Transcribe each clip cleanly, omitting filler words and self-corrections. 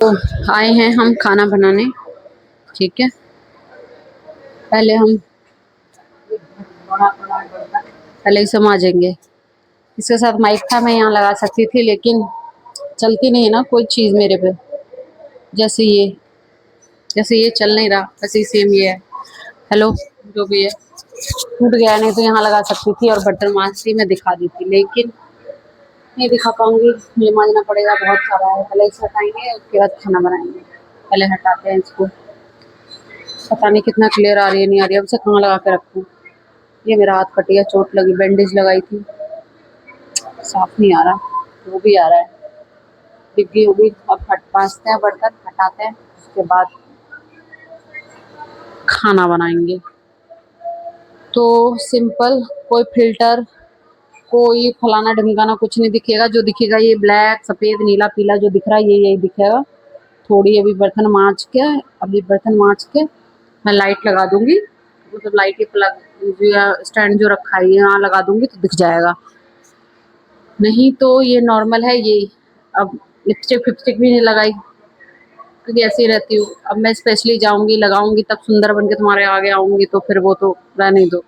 तो आए हैं हम खाना बनाने। ठीक है, पहले हम पहले इसे माजेंगे। इसके साथ माइक था, मैं यहाँ लगा सकती थी लेकिन चलती नहीं है ना कोई चीज़ मेरे पे। जैसे ये चल नहीं रहा, वैसे सेम ये है। हेलो, जो भी है टूट गया, नहीं तो यहाँ लगा सकती थी और बर्तन माजती मैं दिखा दी थी, लेकिन नहीं दिखा पाऊंगी। मुझे मांजना पड़ेगा, बहुत सारा है। पहले इसे हटाएंगे, उसके बाद खाना बनाएंगे। पहले हटाते हैं इसको। पता नहीं कितना क्लियर आ रही है, नहीं आ रही है। अब इसे कहाँ लगा के रखूँ? ये मेरा हाथ कट गया, चोट लगी, बैंडेज लगाई थी, साफ नहीं आ रहा। वो भी आ रहा है, डिग्गी होगी। अब मांजते हैं, बर्तन हटाते हैं, उसके बाद खाना बनाएंगे। तो सिंपल, कोई फिल्टर, कोई फलाना ढिमकाना कुछ नहीं दिखेगा। जो दिखेगा ये ब्लैक, सफ़ेद, नीला, पीला जो दिख रहा है यही दिखेगा। थोड़ी अभी बर्तन मांज के, मैं लाइट लगा दूंगी, मतलब लाइट के प्लग स्टैंड जो रखा है यहाँ लगा दूंगी तो दिख जाएगा। नहीं तो ये नॉर्मल है ये। अब लिपस्टिक फिपस्टिक भी नहीं लगाई क्योंकि ऐसी रहती हूँ। अब मैं स्पेशली जाऊंगी, लगाऊंगी, तब सुंदर बन के तुम्हारे आगे आऊंगी, तो फिर वो तो रहने दो।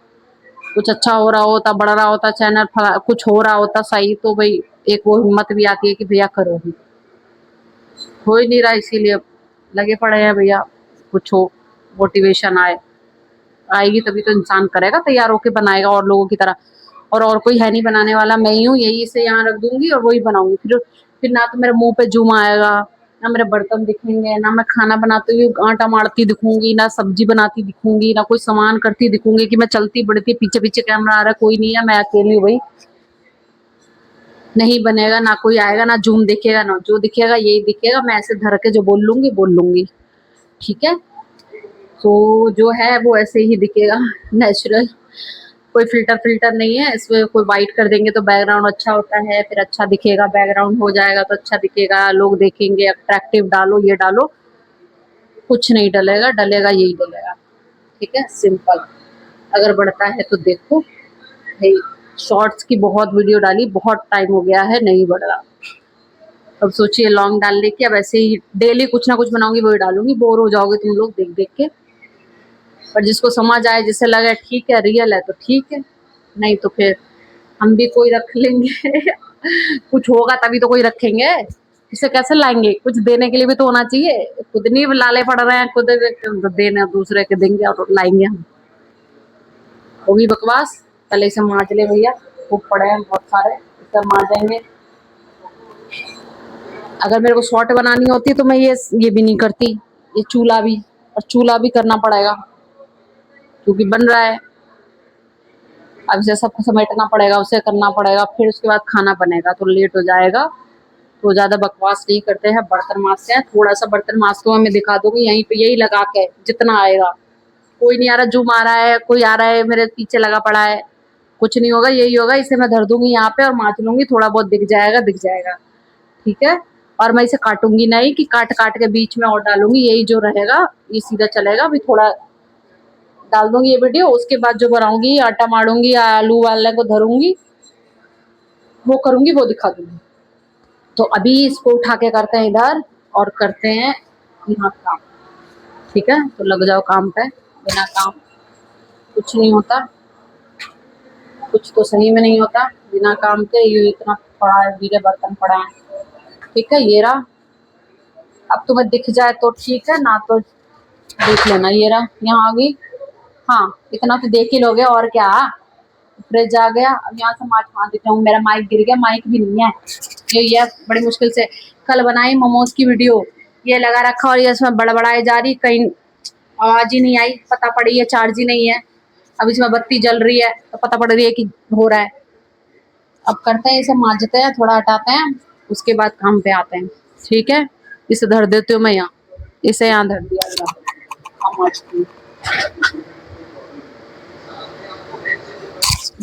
कुछ अच्छा हो रहा होता, बढ़ रहा होता चैनल, कुछ हो रहा होता सही, तो भाई एक वो हिम्मत भी आती है कि भैया करो ही। हो ही नहीं रहा, इसीलिए लगे पड़े हैं भैया। कुछ हो, मोटिवेशन आएगी तभी तो इंसान करेगा, तैयार होके बनाएगा और लोगों की तरह। और कोई है नहीं बनाने वाला, मैं ही हूँ। यही इसे यहाँ रख दूंगी और वही बनाऊंगी। फिर ना तो मेरे मुंह पे जूम आएगा, ना मेरे बर्तन दिखेंगे, ना मैं खाना बनाते हुए आटा मारती दिखूंगी, ना सब्जी बनाती दिखूंगी, ना कोई सामान करती दिखूंगी कि मैं चलती बढ़ती, पीछे पीछे कैमरा आ रहा है, कोई नहीं है, मैं अकेली हूँ भाई। नहीं बनेगा, ना कोई आएगा, ना जूम दिखेगा, ना जो दिखेगा यही दिखेगा। मैं ऐसे धर के जो बोल लूंगी। ठीक है, तो जो है वो ऐसे ही दिखेगा, नेचुरल। कोई फिल्टर फिल्टर नहीं है इसमें। कोई वाइट कर देंगे तो बैकग्राउंड अच्छा होता है, फिर अच्छा दिखेगा। बैकग्राउंड हो जाएगा तो अच्छा दिखेगा, लोग देखेंगे। अट्रैक्टिव डालो, ये डालो, कुछ नहीं डलेगा, डलेगा यही डलेगा। ठीक है, सिंपल। अगर बढ़ता है तो देखो भाई। शॉर्ट्स की बहुत वीडियो डाली, बहुत टाइम हो गया है, नहीं बढ़ रहा। अब सोचिए लॉन्ग डालने की। अब ऐसे ही डेली कुछ ना कुछ बनाऊंगी, वही डालूंगी। बोर हो जाओगे तुम लोग देख देख के। पर जिसको समझ आए, जिसे लगे ठीक है, रियल है, तो ठीक है। नहीं तो फिर हम भी कोई रख लेंगे। कुछ होगा तभी तो कोई रखेंगे। इसे कैसे लाएंगे? कुछ देने के लिए भी तो होना चाहिए। खुद नहीं लाले पड़ रहे हैं, खुद देने दूसरे के देंगे और लाएंगे हम। होगी बकवास। पहले इसे मांज ले भैया, खूब पड़े हैं बहुत सारे, इसे मांजेंगे। अगर मेरे को शॉर्ट बनानी होती तो मैं ये भी नहीं करती, ये चूल्हा भी। और चूल्हा भी करना पड़ेगा क्योंकि बन रहा है। अब इसे सबको समेटना पड़ेगा, उसे करना पड़ेगा, फिर उसके बाद खाना बनेगा तो लेट हो जाएगा। तो ज्यादा बकवास नहीं करते हैं, बर्तन मांजते हैं। थोड़ा सा बर्तन मांजते हुए मैं दिखा दूंगी यहीं पे, यही लगा के जितना आएगा। कोई नहीं आ रहा, जूम आ रहा है, कोई आ रहा है मेरे पीछे लगा पड़ा है, कुछ नहीं होगा, यही होगा। इसे मैं धर दूंगी यहाँ पे और मांज लूंगी, थोड़ा बहुत दिख जाएगा, दिख जाएगा। ठीक है, और मैं इसे काटूंगी नहीं कि काट काट के बीच में और डालूंगी। यही जो रहेगा ये सीधा चलेगा। अभी थोड़ा डाल दूंगी ये वीडियो, उसके बाद जो बनाऊंगी, आटा मारूंगी, आलू वाले को धरूंगी, वो करूंगी, वो दिखा दूंगी। तो अभी इसको उठा के करते हैं इधर और करते हैं यहाँ काम। ठीक है, तो लग जाओ काम पे। बिना काम कुछ नहीं होता, कुछ तो सही में नहीं होता बिना काम के। ये इतना पड़ा है, गीले बर्तन पड़ा है। ठीक है, ये रहा। अब तुम्हें दिख जाए तो ठीक है, ना तो देख लेना। ये रहा, यहाँ आ गई। हाँ, इतना तो देख ही लोगे, और क्या। फ्रिज आ गया। अब यहाँ से माछ मार देता हूँ। मेरा माइक गिर गया, माइक भी नहीं है। ये बड़ी मुश्किल से कल बनाई मोमोज की वीडियो, ये लगा रखा और ये इसमें बड़बड़ाई जा रही, कहीं आवाज ही नहीं आई। पता पड़ी है चार्ज ही नहीं है। अब इसमें बत्ती जल रही है तो पता पड़ रही है कि हो रहा है। अब करते हैं, इसे मांजते हैं, थोड़ा हटाते हैं, उसके बाद काम पे आते हैं। ठीक है, इसे धर देती हूँ मैं यहाँ, इसे यहाँ धर दिया।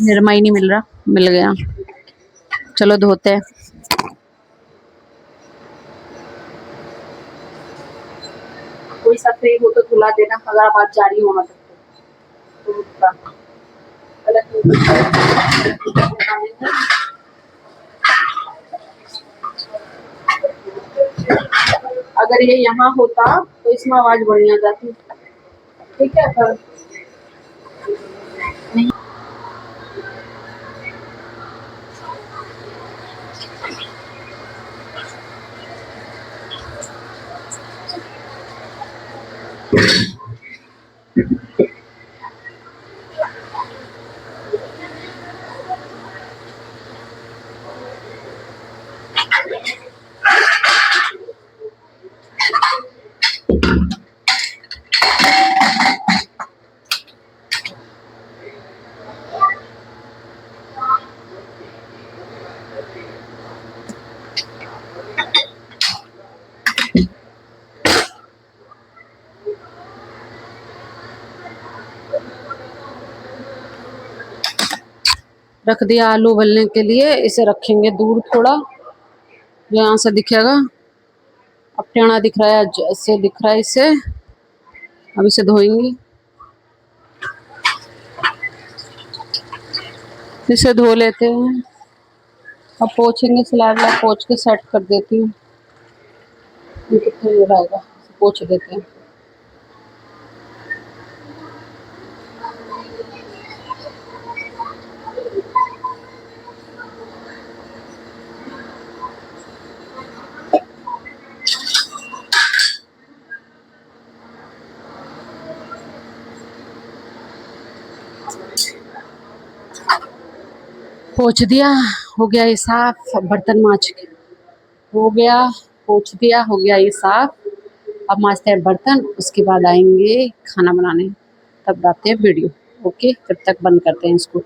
निरमा ही नहीं मिल रहा, मिल गया। चलो धोते हैं। कोई सफेद हो तो धुला देना, अगर बात जारी होना तो। अगर ये यहाँ होता तो इसमें आवाज बढ़िया जाती। ठीक है, पर नहीं। रख दिया आलू उबलने के लिए। इसे रखेंगे दूर थोड़ा, जो यहाँ से दिखेगा। अब टेढ़ा दिख रहा है, जैसे दिख रहा है इसे। अब इसे धोएंगे, इसे धो लेते हैं। अब पोछेंगे, स्लैब ला पोछ के सेट कर देती हूँ। ये कितना देर आएगा, पोछ देते हैं। पोछ दिया, हो गया ये साफ। अब बर्तन मांज के हो गया, पोछ दिया, हो गया ये साफ। अब मांजते हैं बर्तन, उसके बाद आएंगे खाना बनाने, तब बनाते हैं वीडियो। ओके, तब तक बंद करते हैं इसको।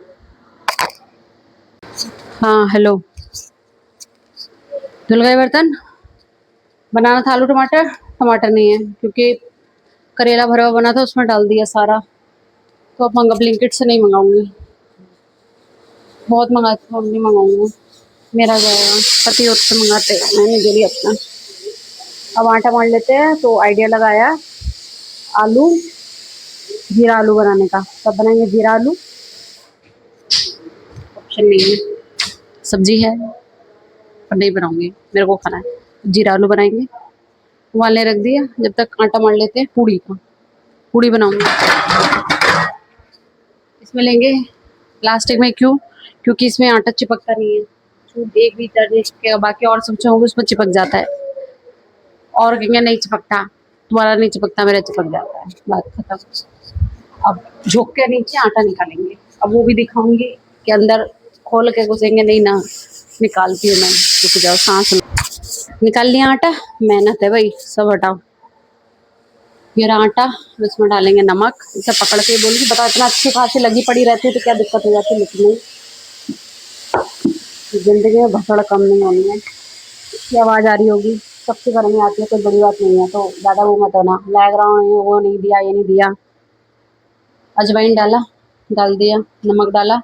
हाँ हेलो, धुल गए बर्तन। बनाना था आलू टमाटर, टमाटर नहीं है क्योंकि करेला भरा हुआ बना था, उसमें डाल दिया सारा। तो अब ब्लिंकिट से नहीं मंगाऊंगी, बहुत मंगाती हूँ, अब नहीं मंगाऊंगी। मेरा जाएगा, पति और से मंगाते हैं, मैं नहीं दे रही अपना। अब आटा मान लेते हैं। तो आइडिया लगाया आलू, जीरा आलू बनाने का। तब बनाएंगे जीरा आलू, ऑप्शन नहीं है। सब्जी है पर नहीं बनाऊंगी, मेरे को खाना है। जीरा आलू बनाएंगे। उबालने रख दिया, जब तक आटा मान लेते हैं पूड़ी का। पूड़ी बनाऊंगी। इसमें लेंगे प्लास्टिक में, क्यों? क्योंकि इसमें आटा चिपकता नहीं है। एक भी तरह के बाकी और सब्जियां होंगी उसमें चिपक जाता है, और कहेंगे नहीं चिपकता, तुम्हारा नहीं चिपकता, मेरा चिपक जाता है। बात खत्म। अब झोंक के नीचे आटा निकालेंगे। अब वो भी दिखाऊंगी कि अंदर खोल के घुसेंगे नहीं ना। निकालती हूँ मैं, रुक जाओ, सांस निकाल लिया आटा। मेहनत है भाई, सब हटाओ। ये रहा आटा, इसमें डालेंगे नमक। इसे पकड़ के बोलूँगी, बता इतना अच्छी खासी लगी पड़ी रहती है तो क्या दिक्कत हो जाती है, लेकिन नहीं, जिंदगी में भसड़ कम नहीं होनी है। इसकी आवाज़ आ रही होगी, सबके घर में आती है, कोई बड़ी बात नहीं है। तो ज़्यादा वो मत होना, बैकग्राउंड वो नहीं दिया, ये नहीं दिया। अजवाइन डाला, डाल दिया, नमक डाला।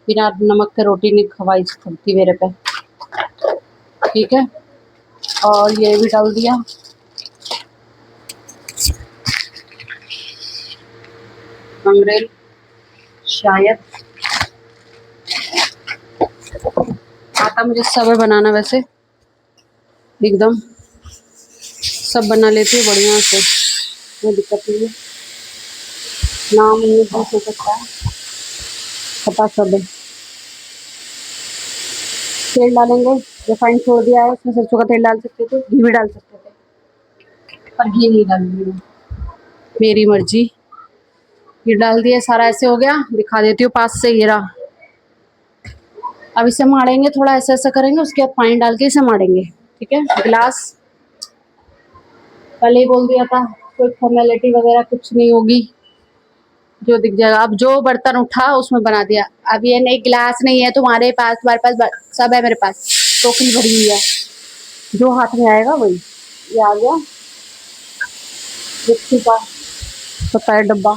बिना नमक के रोटी नहीं खवाई सकती मेरे पे, ठीक है। और ये भी डाल दिया, मंगरेल शायद। आता मुझे सब बनाना, वैसे एकदम सब बना लेती हूँ बढ़िया से, कोई दिक्कत नहीं है। नाम ये हो सकता है, पता सब है। तेल डालेंगे, रिफाइंड छोड़ दिया है, उसमें सरसों का तेल डाल सकते थे, घी भी डाल सकते थे, पर घी नहीं डालूंगी, मेरी मर्जी। ये डाल दिया सारा, ऐसे हो गया। दिखा देती हूँ पास से, ये रहा। अब इसे माड़ेंगे, थोड़ा ऐसा ऐसा करेंगे, उसके बाद पानी डाल के इसे माड़ेंगे, ठीक है। गिलास पहले ही बोल दिया था, कोई फॉर्मेलिटी वगैरह कुछ नहीं होगी, जो दिख जाएगा। अब जो बर्तन उठा उसमें बना दिया। अब ये नहीं, गिलास नहीं है तुम्हारे पास, तुम्हारे पास सब है, मेरे पास टोकरी भरी हुई है, जो हाथ में आएगा वही। ये आ गया मिक्सी का, पता है डब्बा,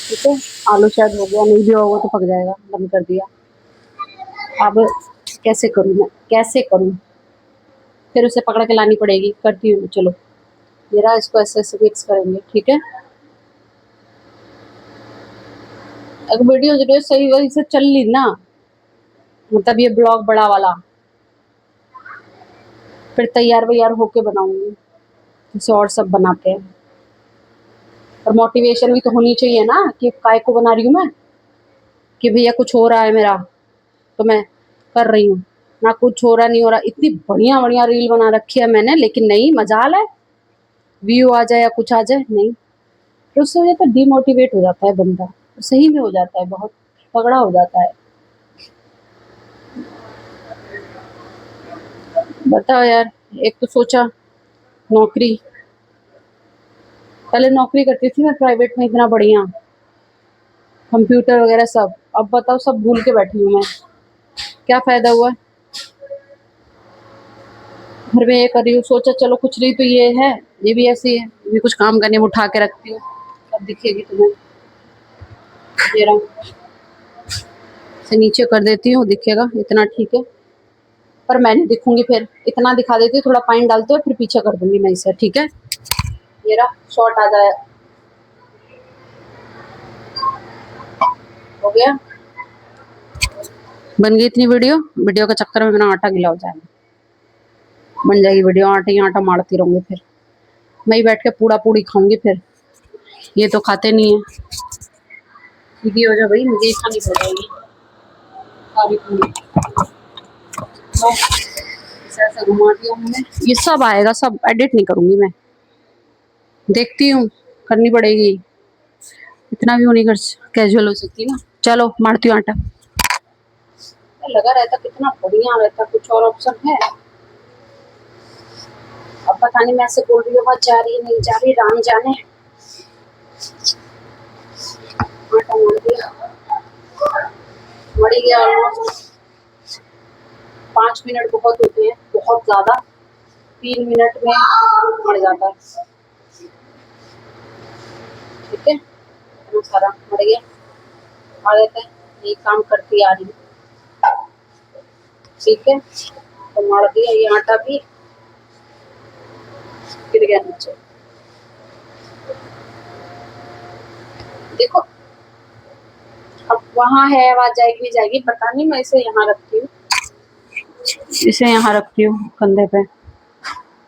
ठीक है। आलू शायद हो गया, नहीं भी होगा तो पक जाएगा, बंद कर दिया। अब कैसे करूँ मैं, कैसे करूँ? फिर उसे पकड़ के लानी पड़ेगी, करती हूँ, चलो। मेरा इसको ऐसे ऐसे मिक्स करेंगे, ठीक है। अगर वीडियो सही वही से चल ली ना, मतलब ये ब्लॉग बड़ा वाला, फिर तैयार वैयार होके बनाऊंगी, जैसे और सब बनाते हैं। और मोटिवेशन भी तो होनी चाहिए ना कि काय को बना रही हूँ मैं, कि भैया कुछ हो रहा है मेरा तो मैं कर रही हूँ। ना कुछ हो रहा नहीं हो रहा, इतनी बढ़िया बढ़िया रील बना रखी है मैंने, लेकिन नहीं, मजाल है व्यू आ जाए या कुछ आ जाए, नहीं। फिर उससे वजह तो डिमोटिवेट हो जाता है बंदा, सही में हो जाता है, बहुत तगड़ा हो जाता है। बताओ यार, एक तो सोचा नौकरी, पहले नौकरी करती थी मैं प्राइवेट में इतना बढ़िया, कंप्यूटर वगैरह सब, अब बताओ सब भूल के बैठी हूँ मैं। क्या फायदा हुआ, घर में ये कर रही हूँ, सोचा चलो कुछ नहीं तो ये है, ये भी ऐसी है, ये भी कुछ काम करने में उठा के रखती हूँ, अब दिखेगी तुम्हें, ये रहा, से नीचे कर देती हूँ, दिखेगा इतना ठीक है, पर मैं नहीं दिखूंगी, फिर इतना दिखा देती हूँ, थोड़ा पानी डालते हो फिर पीछे कर दूंगी मैं इसे, ठीक है। ये रहा, शॉर्ट आ जाए, हो गया, बन गई इतनी वीडियो, वीडियो के चक्कर में मेरा आटा गीला हो जाएगा, बन जाएगी वीडियो, आटे ही आटा मारती रहूंगी, फिर मैं ही बैठ के पूड़ा पूड़ी खाऊंगी, फिर ये तो खाते नहीं है। सीधी हो जा भाई, मुझे ही खानी पड़ जाएगी सारी पूड़ी, लो, ऐसे ऐसे घुमा दिया मैंने, ये सब आएगा, सब एडिट नहीं करूंगी मैं, देखती हूँ, करनी पड़ेगी, इतना भी वो नहीं कर कैजुअल हो सकती ना। चलो मारती हूँ आटा, लगा रहता कितना बढ़िया रहता, कुछ और ऑप्शन है, अब पता नहीं मैं ऐसे बोल रही हूँ, जा रही है नहीं जा रही, राम जाने। आटा मर गया, मर गया ऑलमोस्ट, 5 मिनट बहुत होते हैं, बहुत ज्यादा, 3 मिनट में मर जाता है, ठीक है, इतना सारा मर गया, आ जाता है, ये काम करती आ रही है, ठीक है, तो मर दिया ये आटा भी, गिर गया नीचे, देखो अब वहां है, आवाज जाएगी नहीं जाएगी पता नहीं, मैं इसे यहाँ रखती हूँ, इसे यहाँ रखती हूँ कंधे पे,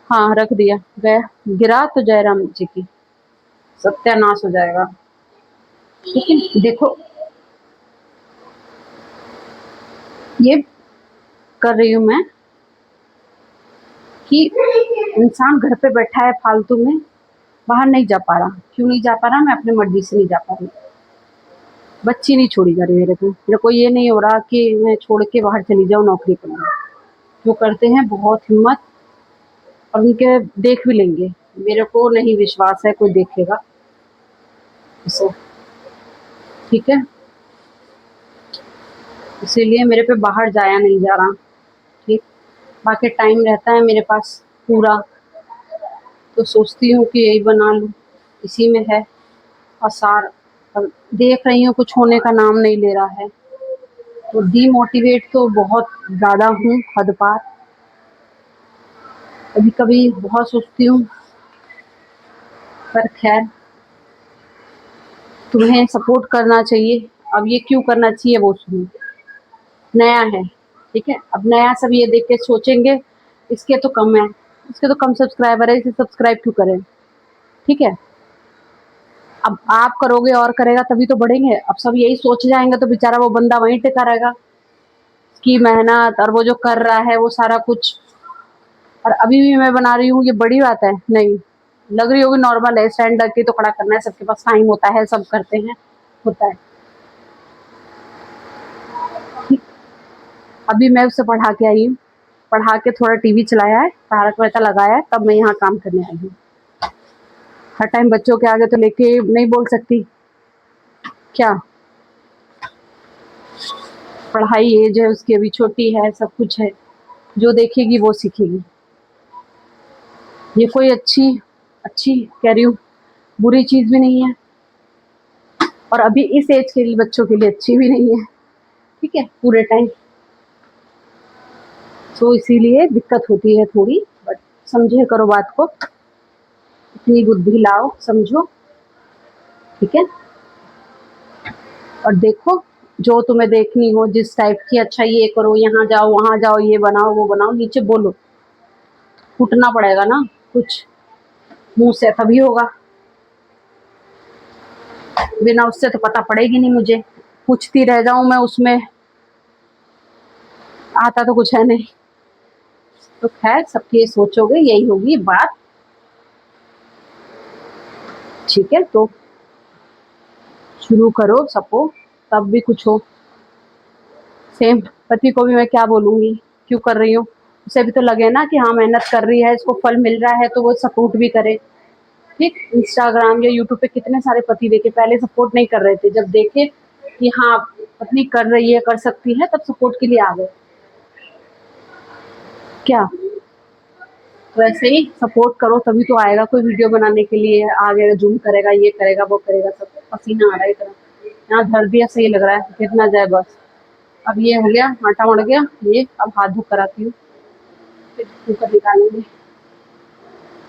हाँ रख दिया, गया, गिरा तो जयराम जी की सत्यानाश हो जाएगा, लेकिन देखो ये कर रही हूँ मैं कि इंसान घर पे बैठा है फालतू में, बाहर नहीं जा पा रहा, क्यों नहीं जा पा रहा, मैं अपनी मर्जी से नहीं जा पा रही, बच्ची नहीं छोड़ी जा रही मेरे को ये नहीं हो रहा कि मैं छोड़ के बाहर चली जाऊँ नौकरी करने, जो करते हैं बहुत हिम्मत, और उनके देख भी लेंगे, मेरे को नहीं विश्वास है कोई देखेगा इसे, ठीक है, इसीलिए मेरे पे बाहर जाया नहीं जा रहा, ठीक, बाकी टाइम रहता है मेरे पास पूरा, तो सोचती हूँ कि यही बना लूँ, इसी में है आसार, और देख रही हूँ कुछ होने का नाम नहीं ले रहा है, तो डीमोटिवेट तो बहुत ज़्यादा हूँ, हद पार, कभी कभी बहुत सोचती हूँ, पर खैर तुम्हें सपोर्ट करना चाहिए, अब ये क्यों करना चाहिए वो सुनो, नया है, ठीक है, अब नया सब ये देख के सोचेंगे इसके तो कम है, इसके तो कम सब्सक्राइबर है, इसे सब्सक्राइब क्यों करें, ठीक है, अब आप करोगे और करेगा तभी तो बढ़ेंगे, अब सब यही सोच जाएंगे तो बेचारा वो बंदा वहीं टिका रहेगा, की मेहनत और वो जो कर रहा है वो सारा कुछ, और अभी भी मैं बना रही हूँ, ये बड़ी बात है नहीं, लग रही होगी नॉर्मल है, स्टैंड रख के तो खड़ा करना है, सबके पास टाइम होता है, सब करते हैं, होता है, ठीक, अभी मैं उससे पढ़ा के आई हूँ, पढ़ा के थोड़ा टीवी चलाया है, तारक मेहता लगाया है, तब मैं यहाँ काम करने आई हूँ, हर टाइम बच्चों के आगे तो लेके नहीं बोल सकती, क्या पढ़ाई एज है उसकी, अभी छोटी है, सब कुछ है, जो देखेगी वो सीखेगी, ये कोई अच्छी अच्छी कह रही हूँ, बुरी चीज भी नहीं है, और अभी इस एज के लिए बच्चों के लिए अच्छी भी नहीं है, ठीक है, पूरे टाइम, तो इसीलिए दिक्कत होती है थोड़ी, बट समझे करो बात को, इतनी बुद्धि लाओ, समझो, ठीक है, और देखो जो तुम्हें देखनी हो, जिस टाइप की, अच्छा ये करो, यहाँ जाओ वहां जाओ, ये बनाओ वो बनाओ, नीचे बोलो, फूटना पड़ेगा ना कुछ मुंह से, तभी होगा, बिना उससे तो पता पड़ेगी नहीं मुझे। पूछती रह जाऊं मैं, उसमें आता तो कुछ है नहीं। तो खैर सबकी ये सोचोगे, यही होगी बात, ठीक है। तो शुरू करो सपोर्ट, तब भी कुछ हो। सेम पति को भी मैं क्या बोलूंगी, क्यों कर रही हूँ, उसे भी तो लगे ना कि हाँ मेहनत कर रही है, इसको फल मिल रहा है, तो वो सपोर्ट भी करे। ठीक, इंस्टाग्राम या यूट्यूब पे कितने सारे पति देखे, पहले सपोर्ट नहीं कर रहे थे, जब देखे कि हाँ पत्नी कर रही है, कर सकती है, तब सपोर्ट के लिए आ गए। क्या वैसे ही सपोर्ट करो तभी तो आएगा, कोई वीडियो बनाने के लिए आ गया, जूम करेगा, ये करेगा, वो करेगा, सब पसीना आ रहा है इतना, यहाँ धर दिया, सही लग रहा है, गिरना जाए बस। अब ये हो गया, आटा मड़ गया, ये अब हाथ धो कर आती हूँ, फिर कुकर निकालेंगे।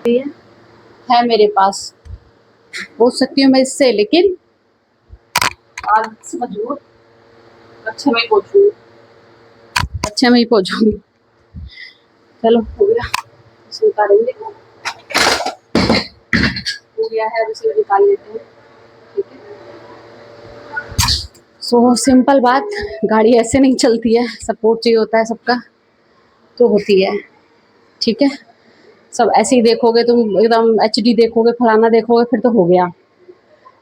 ये है मेरे पास, पूछ सकती हूँ मैं इससे, लेकिन आज समझो अच्छे में ही पहुंचूंगी, अच्छे में ही पहुंचूंगी। चलो हो गया, इसे निकालेंगे, हो गया है, अब इसे निकाल लेते हैं, ठीक है। सो सिंपल बात, गाड़ी ऐसे नहीं चलती है, सपोर्ट चाहिए होता है सबका, तो होती है, ठीक है। सब ऐसे ही देखोगे तुम, एकदम एचडी देखोगे, फलाना देखोगे, फिर तो हो गया।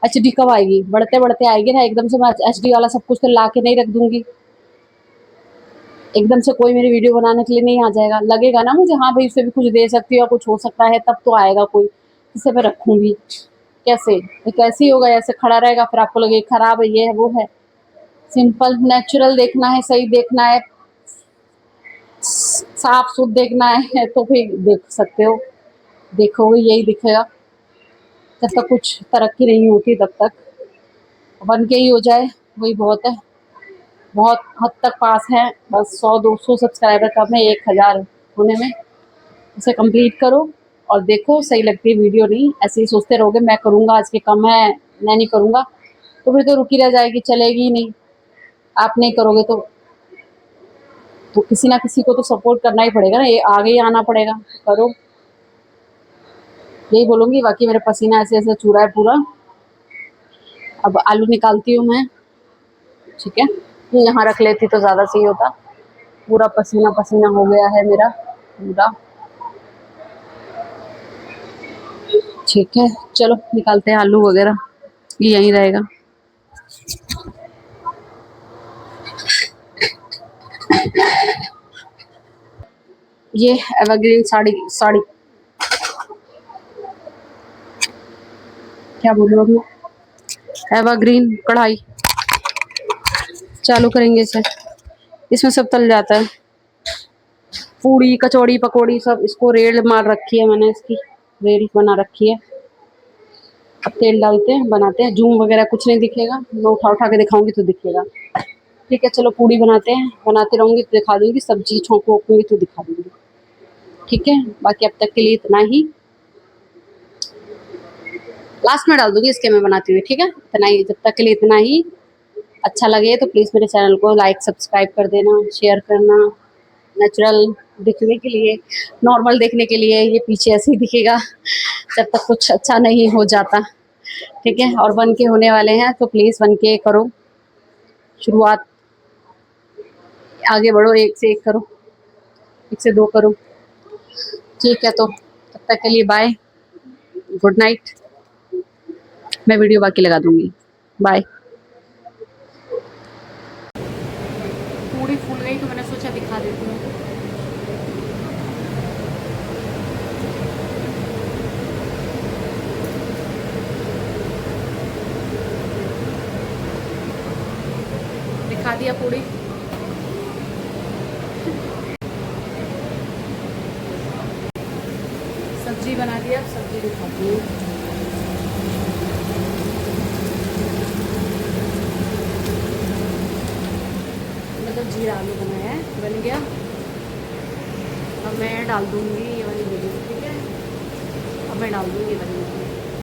एचडी कब आएगी, बढ़ते बढ़ते आएगी ना, एकदम से मैं एचडी वाला सब कुछ तो ला के नहीं रख दूंगी, एकदम से कोई मेरी वीडियो बनाने के लिए नहीं आ जाएगा, लगेगा ना मुझे हाँ भाई उससे भी कुछ दे सकती हो, कुछ हो सकता है, तब तो आएगा कोई, जिसे मैं रखूंगी। कैसे, ये कैसे ही होगा, ऐसे खड़ा रहेगा, फिर आपको लगे खराब है, ये है, वो है। सिंपल नेचुरल देखना है, सही देखना है, साफ सुथ देखना है, तो फिर देख सकते हो, देखोगे यही दिखेगा। जब तक कुछ तरक्की नहीं होती तब तक बन के ही हो जाए, वही बहुत है, बहुत हद तक पास है, बस 100-200 सब्सक्राइबर कम है 1000 होने में, उसे कंप्लीट करो और देखो सही लगती है वीडियो। नहीं ऐसे ही सोचते रहोगे मैं करूँगा, आज के कम है मैं नहीं करूँगा, तो फिर तो रुकी रह जाएगी, चलेगी ही नहीं। आप नहीं करोगे तो किसी ना किसी को तो सपोर्ट करना ही पड़ेगा ना, ये आगे ही आना पड़ेगा, करो, यही बोलूँगी। बाकी मेरा पसीना ऐसे ऐसे चूरा है पूरा, अब आलू निकालती हूँ मैं, ठीक है, यहाँ रख लेती तो ज़्यादा सही होता, पूरा पसीना पसीना हो गया है मेरा पूरा, ठीक है। चलो निकालते हैं आलू वगैरह, ये यहीं रहेगा। ये एवरग्रीन साड़ी साड़ी क्या बोलूँ अभी, एवरग्रीन कढ़ाई चालू करेंगे इसे, इसमें सब तल जाता है, पूड़ी कचौड़ी पकौड़ी सब, इसको रेल मार रखी है मैंने, इसकी रेल बना रखी है। अब तेल डालते हैं, बनाते हैं, जूम वगैरह कुछ नहीं दिखेगा, मैं उठा उठा के दिखाऊंगी तो दिखेगा, ठीक है। चलो पूड़ी बनाते हैं, बनाते रहूंगी तो दिखा दूंगी, सब्जी छोंक वोंकूंगी तो दिखा दूंगी, ठीक है। बाकी अब तक के लिए इतना ही, लास्ट में डाल दूंगी इसके मैं बनाती हुई, ठीक है, इतना ही, जब तक के लिए इतना ही। अच्छा लगे तो प्लीज़ मेरे चैनल को लाइक सब्सक्राइब कर देना, शेयर करना। नेचुरल दिखने के लिए, नॉर्मल देखने के लिए ये पीछे ऐसे ही दिखेगा जब तक कुछ अच्छा नहीं हो जाता, ठीक है। और बन के होने वाले हैं तो प्लीज़ बन के करो शुरुआत, आगे बढ़ो, एक से एक करो, एक से दो करो, ठीक है। तो तब तक के लिए बाय, गुड नाइट, मैं वीडियो बाकी लगा दूंगी, बाय। पूरी फूल गई तो मैंने सोचा दिखा देती हूँ, दिखा दिया पूरी, सब्जी बना दिया, सब्जी दिखाती हूँ। मतलब जीरा आलू बनाया है, बन गया। अब मैं डाल दूँगी ये वाली वीडियो, ठीक है, अब मैं डाल दूँगी बन